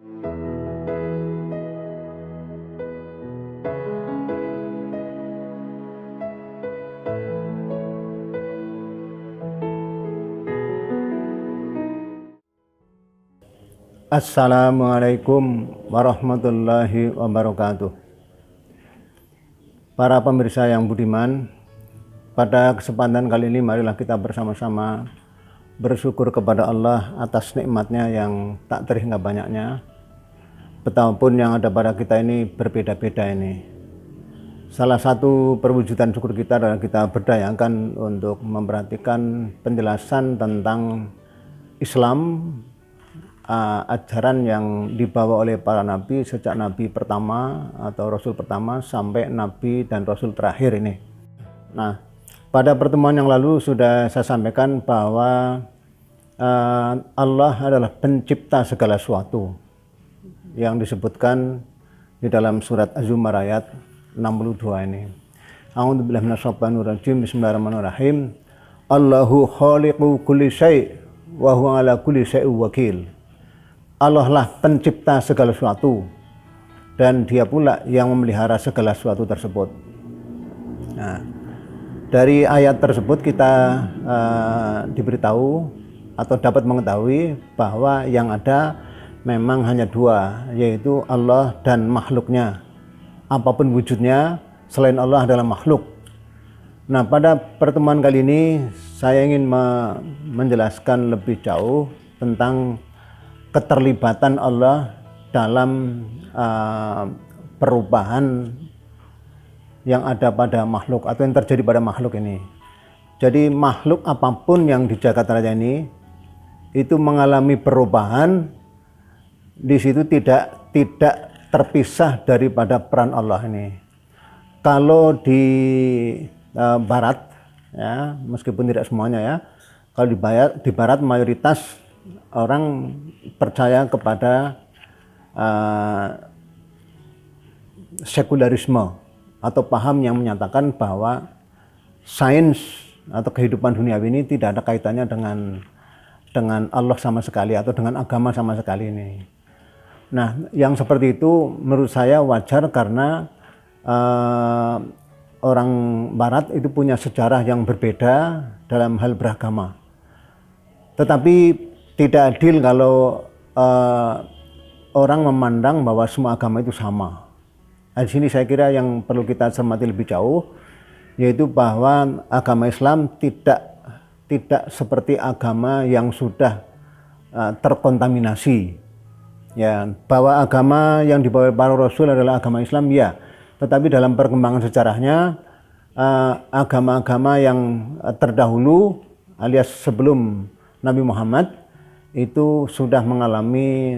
Assalamualaikum warahmatullahi wabarakatuh. Para pemirsa yang budiman, pada kesempatan kali ini marilah kita bersama-sama bersyukur kepada Allah atas nikmatnya yang tak terhingga banyaknya. Betapapun yang ada pada kita ini berbeda-beda ini. Salah satu perwujudan syukur kita adalah kita berdayakan untuk memperhatikan penjelasan tentang Islam, ajaran yang dibawa oleh para nabi sejak nabi pertama atau rasul pertama sampai nabi dan rasul terakhir ini. Nah, pada pertemuan yang lalu sudah saya sampaikan bahwa Allah adalah pencipta segala sesuatu yang disebutkan di dalam surat Az-Zumar ayat 62 ini. A'udzubillahi minasyaitonir rajim. Bismillahirrahmanirrahim. Allahu khaliqu kulli syai' wa huwa ala kulli syai'in wakil. Allah lah pencipta segala sesuatu dan dia pula yang memelihara segala sesuatu tersebut. Nah, dari ayat tersebut kita diberitahu atau dapat mengetahui bahwa yang ada memang hanya dua, yaitu Allah dan makhluknya. Apapun wujudnya, selain Allah adalah makhluk. Nah, pada pertemuan kali ini saya ingin menjelaskan lebih jauh tentang keterlibatan Allah dalam perubahan yang ada pada makhluk atau yang terjadi pada makhluk ini. Jadi makhluk apapun yang di jagat raya ini itu mengalami perubahan, di situ tidak terpisah daripada peran Allah ini. Kalau di barat ya, meskipun tidak semuanya ya, kalau di barat mayoritas orang percaya kepada sekularisme atau paham yang menyatakan bahwa sains atau kehidupan duniawi ini tidak ada kaitannya dengan Allah sama sekali atau dengan agama sama sekali ini. Nah, yang seperti itu menurut saya wajar karena orang barat itu punya sejarah yang berbeda dalam hal beragama. Tetapi tidak adil kalau orang memandang bahwa semua agama itu sama. Nah, di sini saya kira yang perlu kita cermati lebih jauh, yaitu bahwa agama Islam tidak seperti agama yang sudah terkontaminasi. Ya, bahwa agama yang dibawa para rasul adalah agama Islam, ya. Tetapi dalam perkembangan sejarahnya, agama-agama yang terdahulu alias sebelum Nabi Muhammad itu sudah mengalami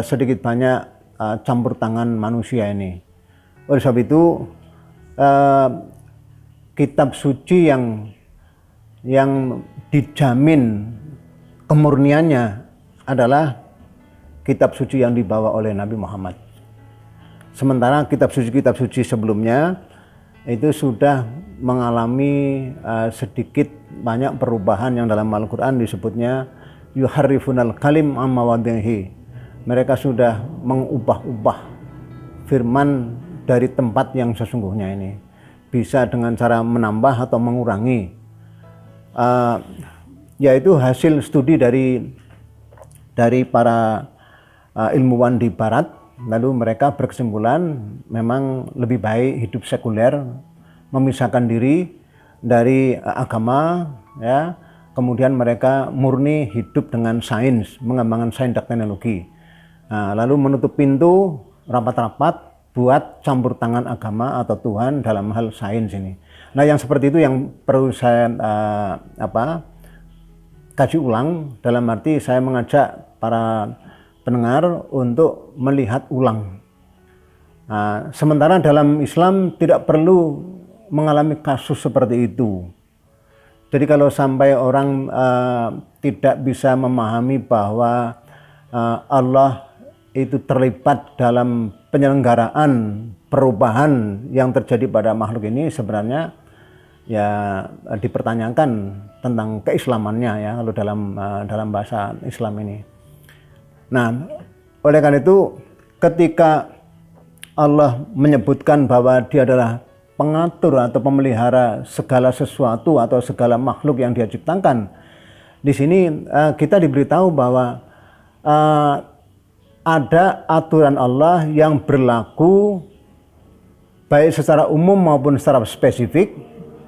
sedikit banyak campur tangan manusia ini. Oleh sebab itu kitab suci yang dijamin kemurniannya adalah kitab suci yang dibawa oleh Nabi Muhammad. Sementara kitab suci sebelumnya itu sudah mengalami sedikit banyak perubahan yang dalam Al-Quran disebutnya yuharrifunal kalim amma wadhihi. Mereka sudah mengubah-ubah firman dari tempat yang sesungguhnya ini. Bisa dengan cara menambah atau mengurangi. Yaitu hasil studi dari para ilmuwan di barat. Lalu mereka berkesimpulan memang lebih baik hidup sekuler, memisahkan diri dari agama, ya. Kemudian mereka murni hidup dengan sains, mengembangkan sains dan teknologi. Nah, lalu menutup pintu rapat-rapat buat campur tangan agama atau Tuhan dalam hal sains ini. Nah, yang seperti itu yang perlu saya kaji ulang, dalam arti saya mengajak para pendengar untuk melihat ulang. Nah, sementara dalam Islam tidak perlu mengalami kasus seperti itu. Jadi kalau sampai orang tidak bisa memahami bahwa Allah itu terlibat dalam penyelenggaraan perubahan yang terjadi pada makhluk ini, sebenarnya ya dipertanyakan tentang keislamannya ya kalau dalam bahasa Islam ini. Nah, Oleh karena itu, ketika Allah menyebutkan bahwa Dia adalah pengatur atau pemelihara segala sesuatu atau segala makhluk yang Dia ciptakan, di sini kita diberitahu bahwa ada aturan Allah yang berlaku baik secara umum maupun secara spesifik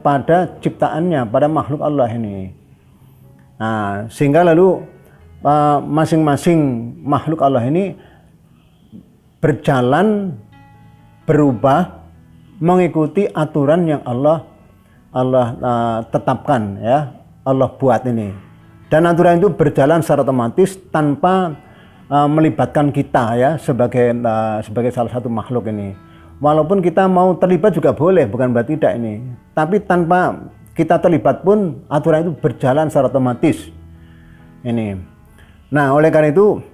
pada ciptaannya, pada makhluk Allah ini. Nah, sehingga lalu masing-masing makhluk Allah ini berjalan, berubah, mengikuti aturan yang Allah tetapkan, ya, Allah buat ini. Dan aturan itu berjalan secara otomatis tanpa melibatkan kita, ya, sebagai salah satu makhluk ini. Walaupun kita mau terlibat juga boleh, bukan berarti tidak ini. Tapi tanpa kita terlibat pun aturan itu berjalan secara otomatis. Ini. Nah, oleh karena itu,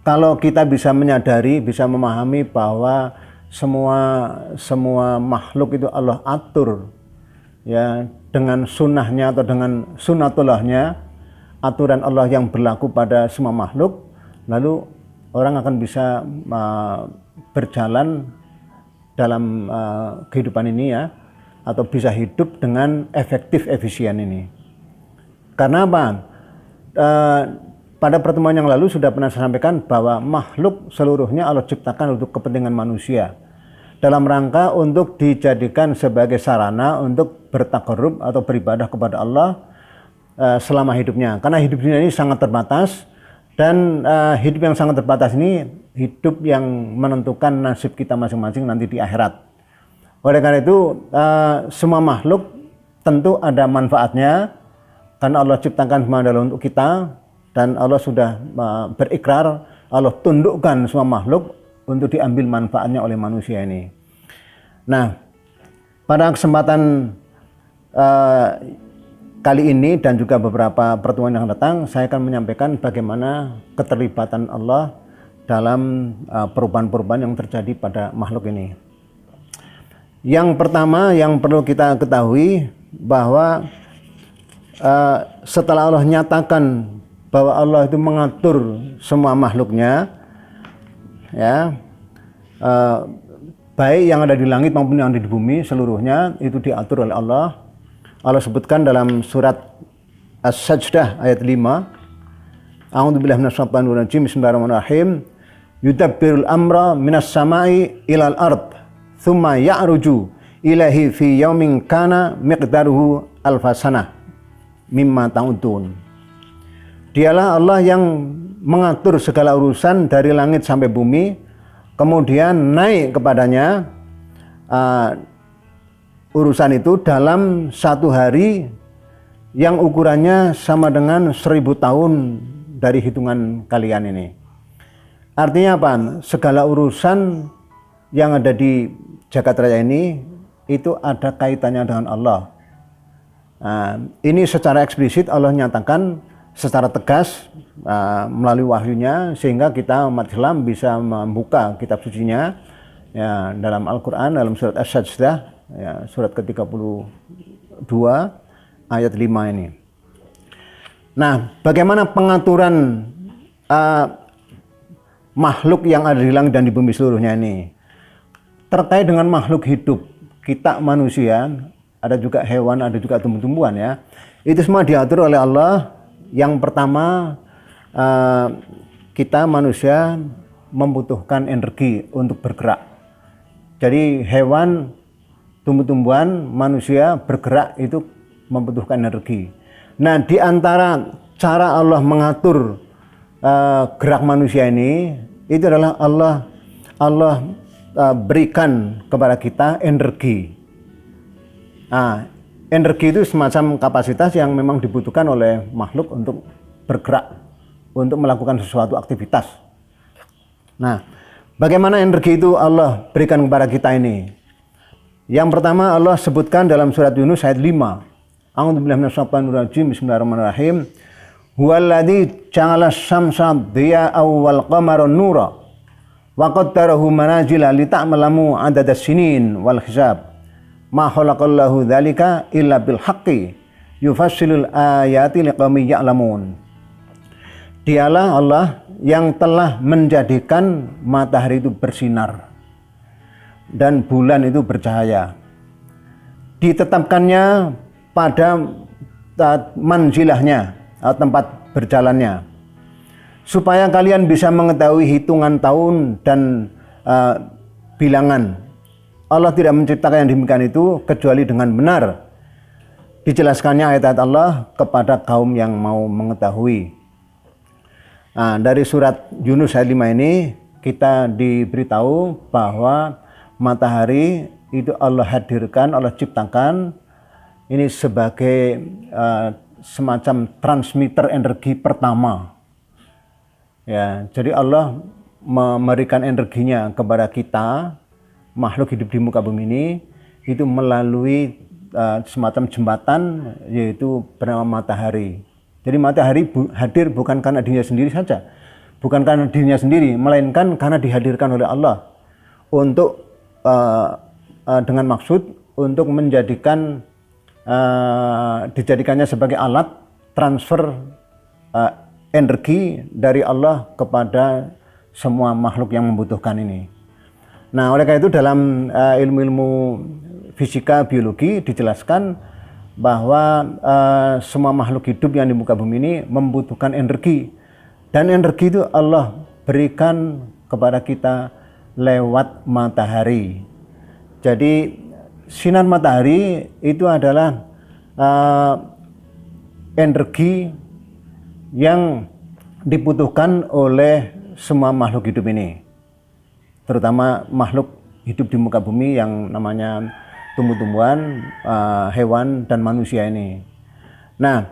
kalau kita bisa menyadari, bisa memahami bahwa semua makhluk itu Allah atur, ya, dengan sunnahnya atau dengan sunnatullahnya, aturan Allah yang berlaku pada semua makhluk, lalu orang akan bisa berjalan dalam kehidupan ini, ya, atau bisa hidup dengan efektif, efisien ini. Karena apa? Pada pertemuan yang lalu sudah pernah saya sampaikan bahwa makhluk seluruhnya Allah ciptakan untuk kepentingan manusia, dalam rangka untuk dijadikan sebagai sarana untuk bertakarrub atau beribadah kepada Allah selama hidupnya. Karena hidup dunia ini sangat terbatas, dan hidup yang sangat terbatas ini hidup yang menentukan nasib kita masing-masing nanti di akhirat. Oleh karena itu, semua makhluk tentu ada manfaatnya, karena Allah ciptakan semua adalah untuk kita, dan Allah sudah berikrar, Allah tundukkan semua makhluk untuk diambil manfaatnya oleh manusia ini. Nah, pada kesempatan kali ini dan juga beberapa pertemuan yang datang, saya akan menyampaikan bagaimana keterlibatan Allah dalam perubahan-perubahan yang terjadi pada makhluk ini. Yang pertama yang perlu kita ketahui bahwa setelah Allah nyatakan bahwa Allah itu mengatur semua makhluknya, ya, baik yang ada di langit maupun yang ada di bumi, seluruhnya itu diatur oleh Allah. Allah sebutkan dalam surat As-Sajdah ayat 5, A'udzubillahi minasyaitonirrajim, bismillahirrahmanirrahim, yudabbirul amra minas samai ilal ard thumma ya'ruju ilahi fi yaumin kana miqdaruhu alfasanah mimma ta'udun. Dialah Allah yang mengatur segala urusan dari langit sampai bumi, kemudian naik kepadanya urusan itu dalam satu hari yang ukurannya sama dengan 1000 tahun dari hitungan kalian ini. Artinya apa? Segala urusan yang ada di jagat raya ini itu ada kaitannya dengan Allah. Ini secara eksplisit Allah nyatakan secara tegas melalui wahyunya, sehingga kita umat Islam bisa membuka kitab sucinya, ya, dalam Al-Quran, dalam surat As-Sajdah, ya, surat ke-32 ayat 5 ini. Nah, bagaimana pengaturan makhluk yang ada di langit dan di bumi seluruhnya ini? Terkait dengan makhluk hidup, kita manusia, ada juga hewan, ada juga tumbuh-tumbuhan, ya. Itu semua diatur oleh Allah. Yang pertama, kita manusia membutuhkan energi untuk bergerak. Jadi hewan, tumbuh-tumbuhan, manusia bergerak itu membutuhkan energi. Nah, di antara cara Allah mengatur gerak manusia ini, itu adalah Allah berikan kepada kita energi. Nah, energi itu semacam kapasitas yang memang dibutuhkan oleh makhluk untuk bergerak, untuk melakukan sesuatu aktivitas. Nah, bagaimana energi itu Allah berikan kepada kita ini? Yang pertama Allah sebutkan dalam surat Yunus ayat 5. A'udzubillahi minasyaitonirrajim, bismillahirrahmanirrahim. Huwallazi ja'ala asy-syamsa diya'an wal qamara nura wa qaddarahu manazila lita'lamu 'adadas sinin wal hisab. Ma khalaqallahu dzalika illa bil haqqi yufassilul ayati liqaumin ya'lamun. Dialah Allah yang telah menjadikan matahari itu bersinar dan bulan itu bercahaya. Ditetapkannya pada manzilahnya, tempat berjalannya, supaya kalian bisa mengetahui hitungan tahun dan bilangan. Allah tidak menciptakan yang demikian itu kecuali dengan benar. Dijelaskannya ayat-ayat Allah kepada kaum yang mau mengetahui. Nah, dari surat Yunus ayat 5 ini kita diberitahu bahwa matahari itu Allah hadirkan, Allah ciptakan ini sebagai semacam transmitter energi pertama. Ya, jadi Allah memberikan energinya kepada kita, makhluk hidup di muka bumi ini, itu melalui semacam jembatan, yaitu bernama matahari. Jadi matahari hadir bukan karena dirinya sendiri saja, bukan karena dirinya sendiri, melainkan karena dihadirkan oleh Allah untuk dengan maksud untuk menjadikan dijadikannya sebagai alat transfer energi dari Allah kepada semua makhluk yang membutuhkan ini. Nah, oleh karena itu dalam ilmu-ilmu fisika biologi dijelaskan bahwa semua makhluk hidup yang di muka bumi ini membutuhkan energi, dan energi itu Allah berikan kepada kita lewat matahari. Jadi sinar matahari itu adalah energi yang dibutuhkan oleh semua makhluk hidup ini, terutama makhluk hidup di muka bumi yang namanya tumbuh-tumbuhan, hewan, dan manusia ini. Nah,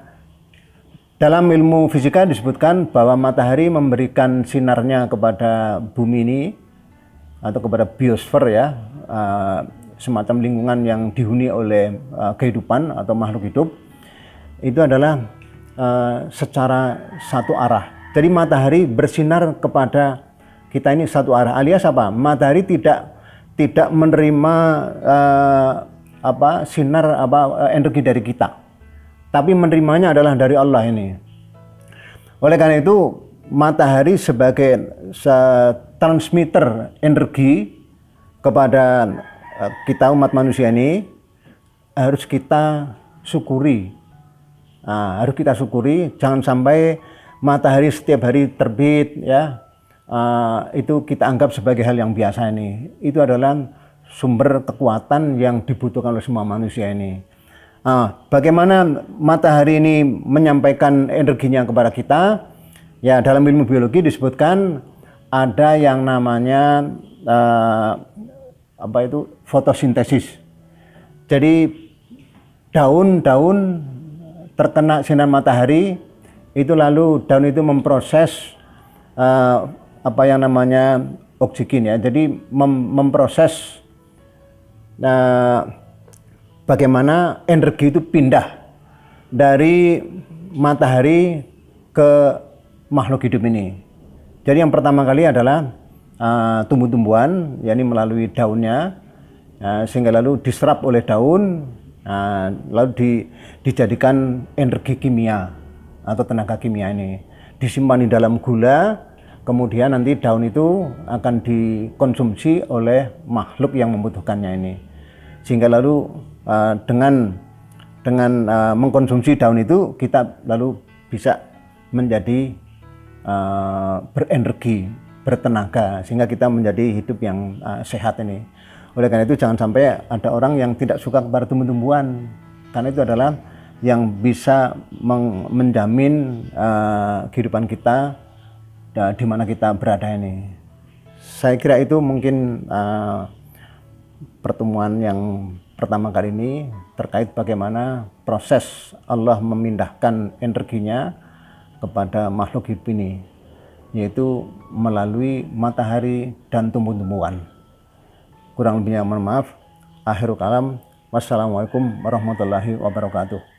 dalam ilmu fisika disebutkan bahwa matahari memberikan sinarnya kepada bumi ini atau kepada biosfer, ya, semacam lingkungan yang dihuni oleh kehidupan atau makhluk hidup, itu adalah secara satu arah. Jadi matahari bersinar kepada kita ini satu arah, alias apa? Matahari tidak menerima sinar energi dari kita, tapi menerimanya adalah dari Allah ini. Oleh karena itu matahari sebagai transmitter energi kepada kita umat manusia ini harus kita syukuri. Nah, harus kita syukuri, jangan sampai matahari setiap hari terbit, ya, itu kita anggap sebagai hal yang biasa ini. Itu adalah sumber kekuatan yang dibutuhkan oleh semua manusia ini. Bagaimana matahari ini menyampaikan energinya kepada kita? Ya, dalam ilmu biologi disebutkan ada yang namanya fotosintesis. Jadi daun-daun terkena sinar matahari, itu lalu daun itu memproses yang namanya oksigen, ya. Jadi memproses bagaimana energi itu pindah dari matahari ke makhluk hidup ini. Jadi yang pertama kali adalah tumbuh-tumbuhan, yakni melalui daunnya, sehingga lalu diserap oleh daun, lalu dijadikan energi kimia atau tenaga kimia ini, disimpan di dalam gula. Kemudian nanti daun itu akan dikonsumsi oleh makhluk yang membutuhkannya ini, sehingga lalu dengan mengkonsumsi daun itu kita lalu bisa menjadi berenergi, bertenaga, sehingga kita menjadi hidup yang sehat ini. Oleh karena itu jangan sampai ada orang yang tidak suka kepada tumbuh-tumbuhan, karena itu adalah yang bisa menjamin kehidupan kita di mana kita berada ini. Saya kira itu mungkin pertemuan yang pertama kali ini terkait bagaimana proses Allah memindahkan energinya kepada makhluk hidup ini, yaitu melalui matahari dan tumbuh-tumbuhan. Kurang lebihnya mohon maaf. Akhirul kalam. Wassalamualaikum warahmatullahi wabarakatuh.